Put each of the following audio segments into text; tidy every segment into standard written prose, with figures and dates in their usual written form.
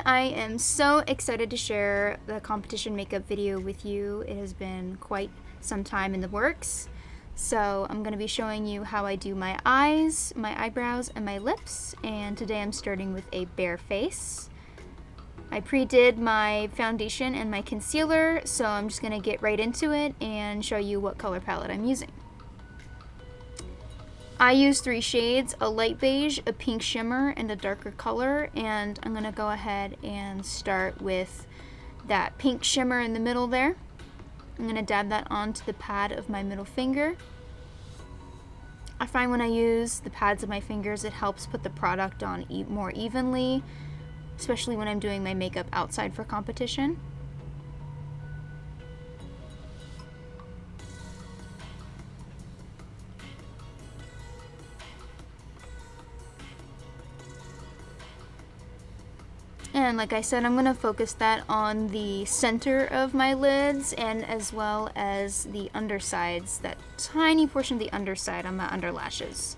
I am so excited to share the competition makeup video with you. It has been quite some time in the works. So I'm going to be showing you how I do my eyes, my eyebrows, and my lips. And today I'm starting with a bare face. I pre-did my foundation and my concealer, so I'm just going to get right into it and show you what color palette I'm using. I use 3 shades, a light beige, a pink shimmer, and a darker color, and I'm going to go ahead and start with that pink shimmer in the middle there. I'm going to dab that onto the pad of my middle finger. I find when I use the pads of my fingers, it helps put the product on more evenly, especially when I'm doing my makeup outside for competition. And like I said, I'm going to focus that on the center of my lids and as well as the undersides, that tiny portion of the underside on my underlashes.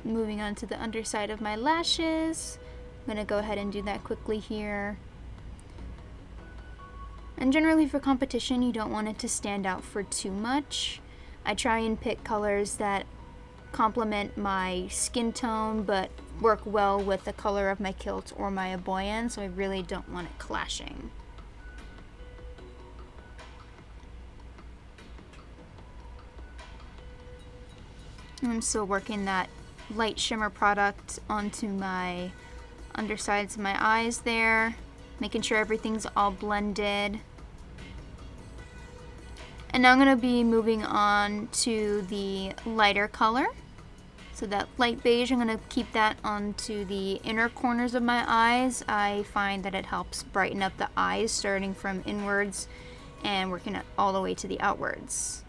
Moving on to the underside of my lashes. I'm going to go ahead and do that quickly here. And generally for competition, you don't want it to stand out for too much. I try and pick colors that complement my skin tone but work well with the color of my kilt or my aboyan, so I really don't want it clashing. I'm still working that light shimmer product onto my undersides of my eyes there, making sure everything's all blended. And now I'm going to be moving on to the lighter color. So that light beige, I'm going to keep that onto the inner corners of my eyes. I find that it helps brighten up the eyes, starting from inwards and working all the way to the outwards.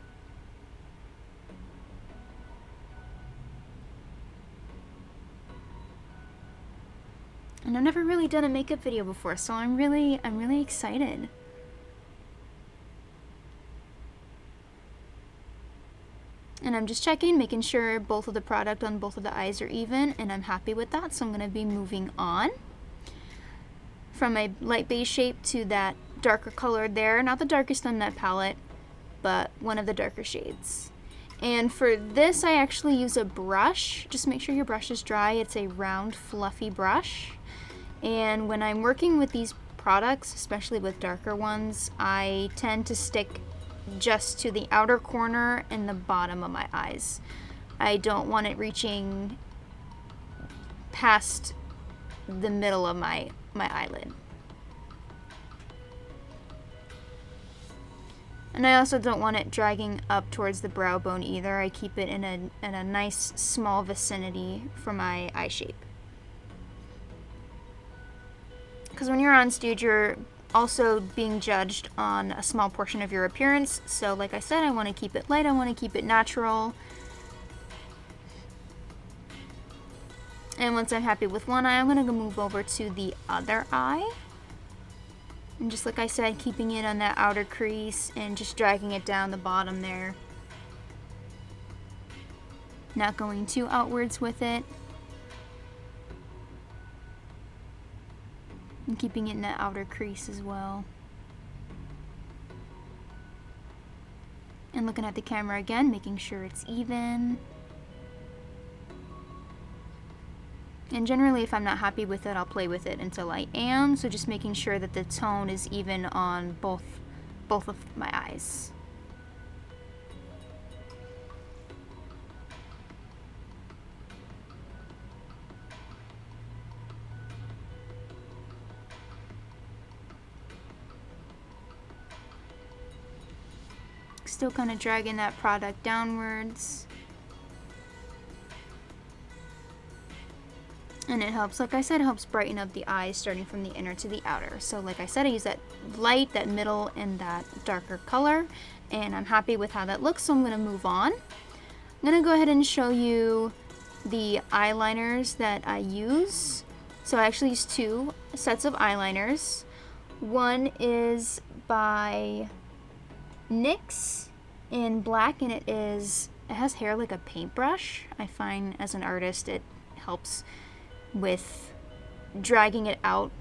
And I've never really done a makeup video before, so I'm really excited. And I'm just checking, making sure both of the product on both of the eyes are even, and I'm happy with that, so I'm going to be moving on from a light beige shape to that darker color there. Not the darkest on that palette, but one of the darker shades. And for this, I actually use a brush. Just make sure your brush is dry. It's a round, fluffy brush. And when I'm working with these products, especially with darker ones, I tend to stick just to the outer corner and the bottom of my eyes. I don't want it reaching past the middle of my eyelid. And I also don't want it dragging up towards the brow bone either. I keep it in a nice small vicinity for my eye shape. Because when you're on stage, you're also being judged on a small portion of your appearance. So like I said, I want to keep it light, I want to keep it natural. And once I'm happy with one eye, I'm going to move over to the other eye. And just like I said, keeping it on that outer crease and just dragging it down the bottom there. Not going too outwards with it. And keeping it in the outer crease as well. And looking at the camera again, making sure it's even. And generally, if I'm not happy with it, I'll play with it until I am. So just making sure that the tone is even on both of my eyes. Still kind of dragging that product downwards. And it helps, like I said, it helps brighten up the eyes starting from the inner to the outer. So like I said, I use that light, that middle, and that darker color. And I'm happy with how that looks, so I'm going to move on. I'm going to go ahead and show you the eyeliners that I use. So I actually used 2 sets of eyeliners. One is by NYX in black, and it has hair like a paintbrush. I find as an artist it helps with dragging it out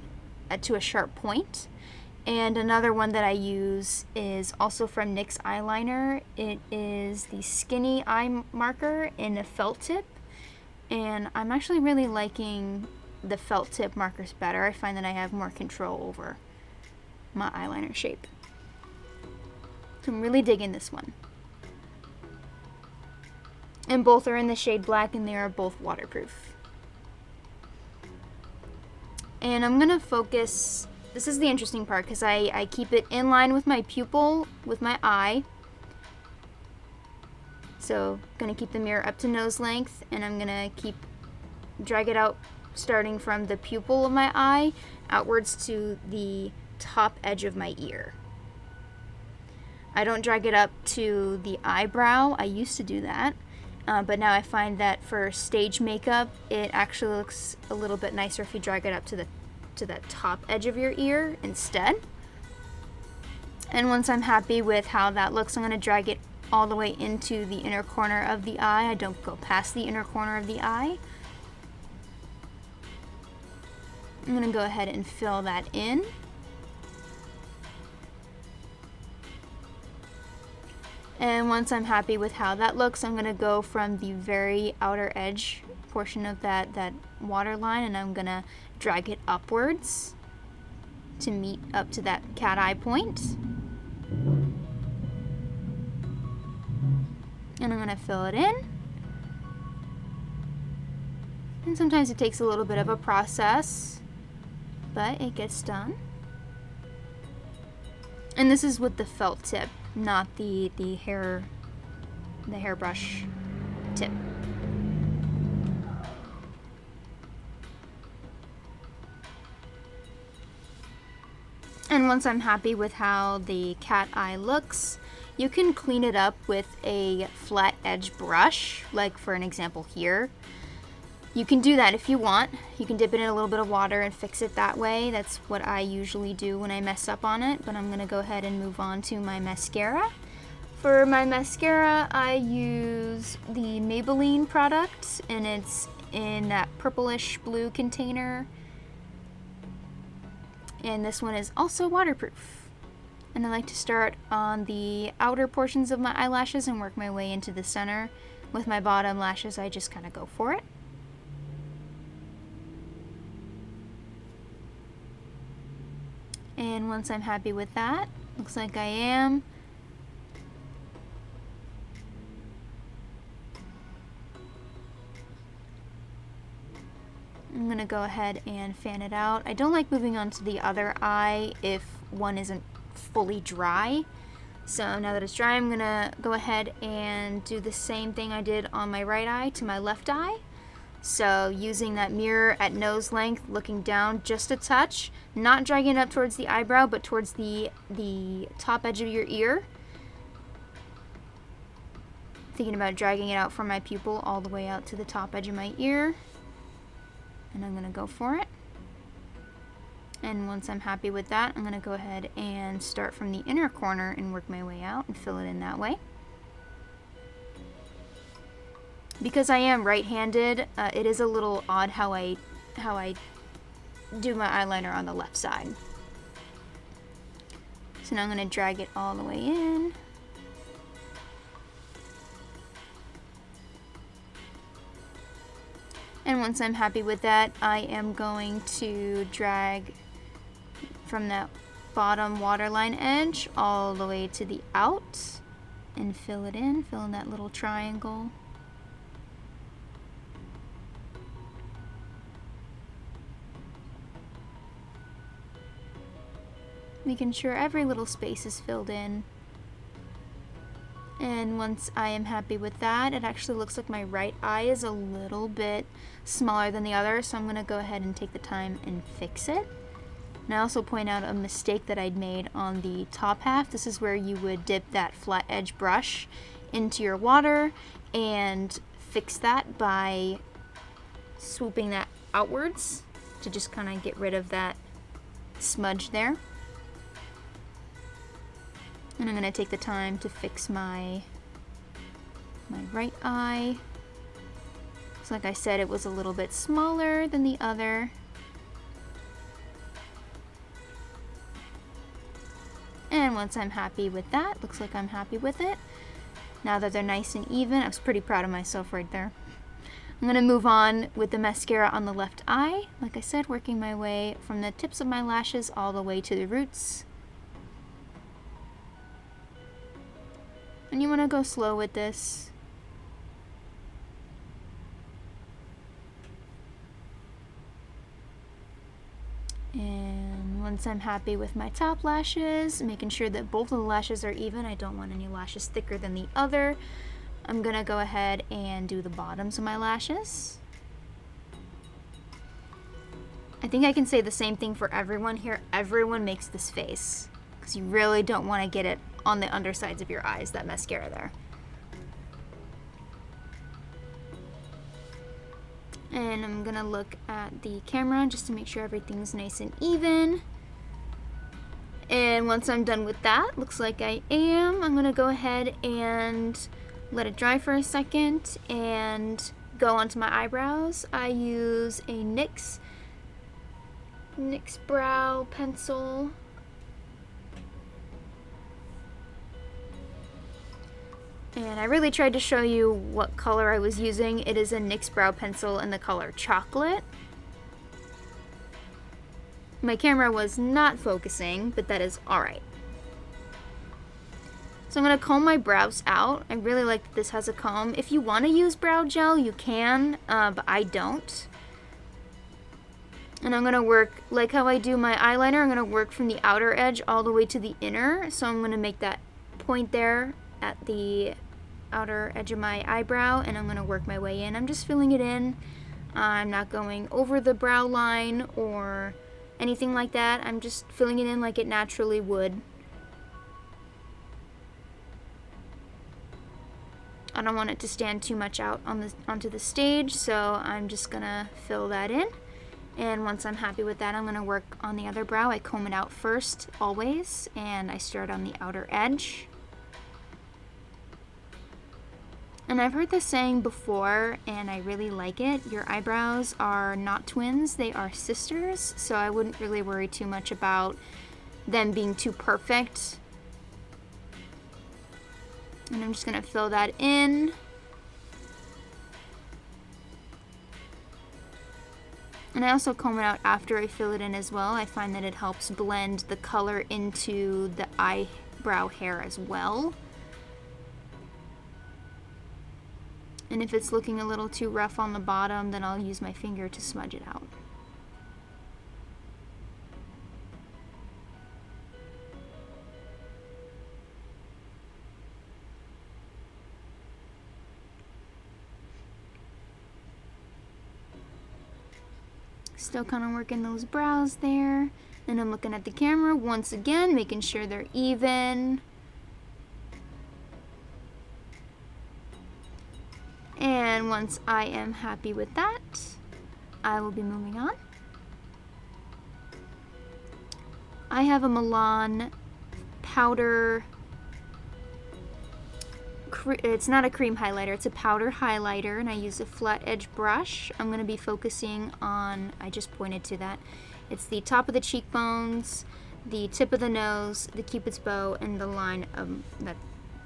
to a sharp point. And another one that I use is also from NYX eyeliner. It is the Skinny Eye Marker in a felt tip, and I'm actually really liking the felt tip markers better. I find that I have more control over my eyeliner shape. So I'm really digging this one. And both are in the shade black, and they are both waterproof. And I'm gonna focus, this is the interesting part, because I keep it in line with my pupil, with my eye. So gonna keep the mirror up to nose length, and I'm gonna drag it out starting from the pupil of my eye outwards to the top edge of my ear. I don't drag it up to the eyebrow. I used to do that, but now I find that for stage makeup, it actually looks a little bit nicer if you drag it up to that top edge of your ear instead. And once I'm happy with how that looks, I'm going to drag it all the way into the inner corner of the eye. I don't go past the inner corner of the eye. I'm going to go ahead and fill that in. And once I'm happy with how that looks, I'm going to go from the very outer edge portion of that water line, and I'm going to drag it upwards to meet up to that cat eye point. And I'm going to fill it in. And sometimes it takes a little bit of a process, but it gets done. And this is with the felt tip, not the hairbrush tip. And once I'm happy with how the cat eye looks, you can clean it up with a flat edge brush, like for an example here. You can do that if you want. You can dip it in a little bit of water and fix it that way. That's what I usually do when I mess up on it, but I'm gonna go ahead and move on to my mascara. For my mascara, I use the Maybelline product, and it's in that purplish blue container. And this one is also waterproof. And I like to start on the outer portions of my eyelashes and work my way into the center. With my bottom lashes, I just kind of go for it. And once I'm happy with that, looks like I am, I'm gonna go ahead and fan it out. I don't like moving on to the other eye if one isn't fully dry. So now that it's dry, I'm gonna go ahead and do the same thing I did on my right eye to my left eye. So using that mirror at nose length, looking down just a touch, not dragging it up towards the eyebrow, but towards the top edge of your ear. Thinking about dragging it out from my pupil all the way out to the top edge of my ear. And I'm gonna go for it. And once I'm happy with that, I'm gonna go ahead and start from the inner corner and work my way out and fill it in that way. Because I am right-handed, it is a little odd how I do my eyeliner on the left side. So now I'm going to drag it all the way in. And once I'm happy with that, I am going to drag from that bottom waterline edge all the way to the out and fill it in, fill in that little triangle. Making sure every little space is filled in. And once I am happy with that, it actually looks like my right eye is a little bit smaller than the other, so I'm going to go ahead and take the time and fix it. And I also point out a mistake that I'd made on the top half. This is where you would dip that flat edge brush into your water and fix that by swooping that outwards to just kind of get rid of that smudge there. And I'm going to take the time to fix my right eye. So like I said, it was a little bit smaller than the other. And once I'm happy with that, looks like I'm happy with it. Now that they're nice and even, I was pretty proud of myself right there. I'm gonna move on with the mascara on the left eye. Like I said, working my way from the tips of my lashes all the way to the roots. And you wanna go slow with this. And once I'm happy with my top lashes, making sure that both of the lashes are even, I don't want any lashes thicker than the other, I'm gonna go ahead and do the bottoms of my lashes. I think I can say the same thing for everyone here. Everyone makes this face, because you really don't want to get it on the undersides of your eyes, that mascara there. And I'm gonna look at the camera just to make sure everything's nice and even. And once I'm done with that, looks like I am, I'm gonna go ahead and let it dry for a second and go onto my eyebrows. I use a NYX brow pencil. And I really tried to show you what color I was using. It is a NYX brow pencil in the color Chocolate. My camera was not focusing, but that is alright. So I'm going to comb my brows out. I really like that this has a comb. If you want to use brow gel, you can, but I don't. And I'm going to work, like how I do my eyeliner, I'm going to work from the outer edge all the way to the inner. So I'm going to make that point there at the outer edge of my eyebrow, and I'm going to work my way in. I'm just filling it in. I'm not going over the brow line or anything like that. I'm just filling it in like it naturally would. I don't want it to stand too much out onto the stage, so I'm just gonna fill that in. And once I'm happy with that, I'm gonna work on the other brow. I comb it out first, always, and I start on the outer edge. And I've heard this saying before, and I really like it. Your eyebrows are not twins, they are sisters, so I wouldn't really worry too much about them being too perfect. And I'm just gonna fill that in. And I also comb it out after I fill it in as well. I find that it helps blend the color into the eyebrow hair as well. And if it's looking a little too rough on the bottom, then I'll use my finger to smudge it out. Still kind of working those brows there. And I'm looking at the camera once again, making sure they're even. And once I am happy with that, I will be moving on. I have a Milan powder, it's not a cream highlighter, it's a powder highlighter, and I use a flat edge brush. I'm going to be focusing on, I just pointed to that, it's the top of the cheekbones, the tip of the nose, the cupid's bow, and the line that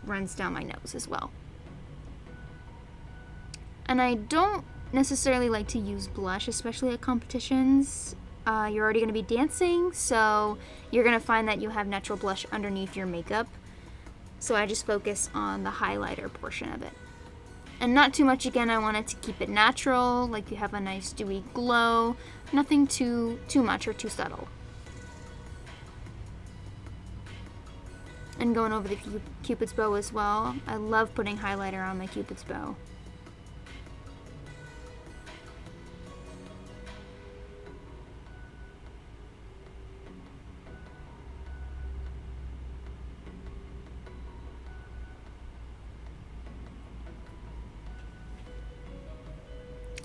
runs down my nose as well. And I don't necessarily like to use blush, especially at competitions. You're already going to be dancing, so you're going to find that you have natural blush underneath your makeup. So I just focus on the highlighter portion of it. And not too much again, I wanted to keep it natural, like you have a nice dewy glow. Nothing too much or too subtle. And going over the cupid's bow as well. I love putting highlighter on my cupid's bow.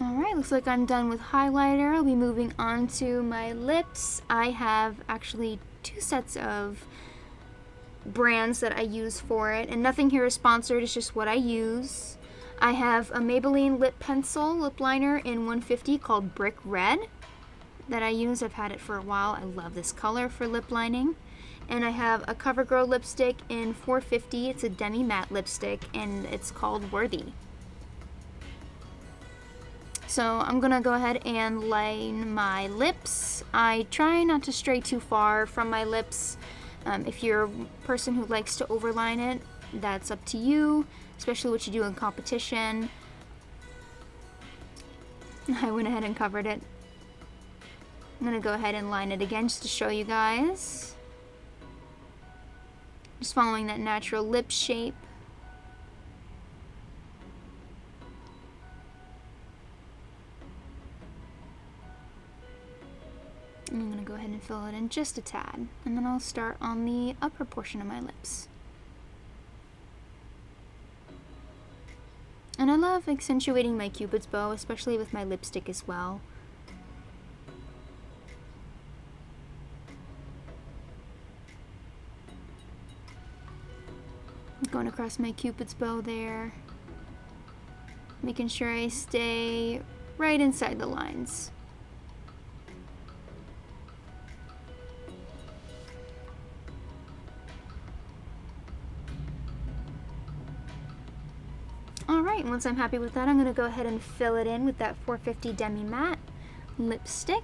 Alright, looks like I'm done with highlighter. I'll be moving on to my lips. I have actually 2 sets of brands that I use for it, and nothing here is sponsored, it's just what I use. I have a Maybelline lip pencil lip liner in 150 called Brick Red that I use. I've had it for a while. I love this color for lip lining. And I have a CoverGirl lipstick in 450. It's a demi matte lipstick and it's called Worthy. So I'm gonna go ahead and line my lips. I try not to stray too far from my lips. If you're a person who likes to overline it, that's up to you, especially what you do in competition. I went ahead and covered it. I'm gonna go ahead and line it again just to show you guys. Just following that natural lip shape. And I'm going to go ahead and fill it in just a tad. And then I'll start on the upper portion of my lips. And I love accentuating my Cupid's bow, especially with my lipstick as well. Going across my Cupid's bow there. Making sure I stay right inside the lines. Alright, once I'm happy with that, I'm going to go ahead and fill it in with that 450 Demi Matte lipstick.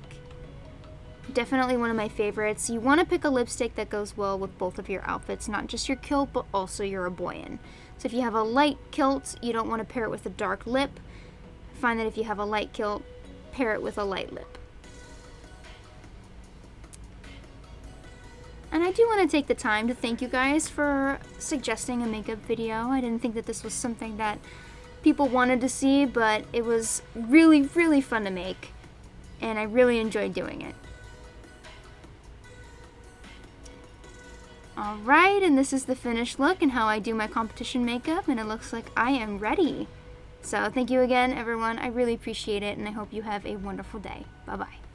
Definitely one of my favorites. You want to pick a lipstick that goes well with both of your outfits, not just your kilt, but also your Aboyan. So if you have a light kilt, you don't want to pair it with a dark lip. Find that if you have a light kilt, pair it with a light lip. And I do want to take the time to thank you guys for suggesting a makeup video. I didn't think that this was something that people wanted to see, but it was really, really fun to make. And I really enjoyed doing it. Alright, and this is the finished look and how I do my competition makeup, and it looks like I am ready. So thank you again, everyone. I really appreciate it, and I hope you have a wonderful day. Bye-bye.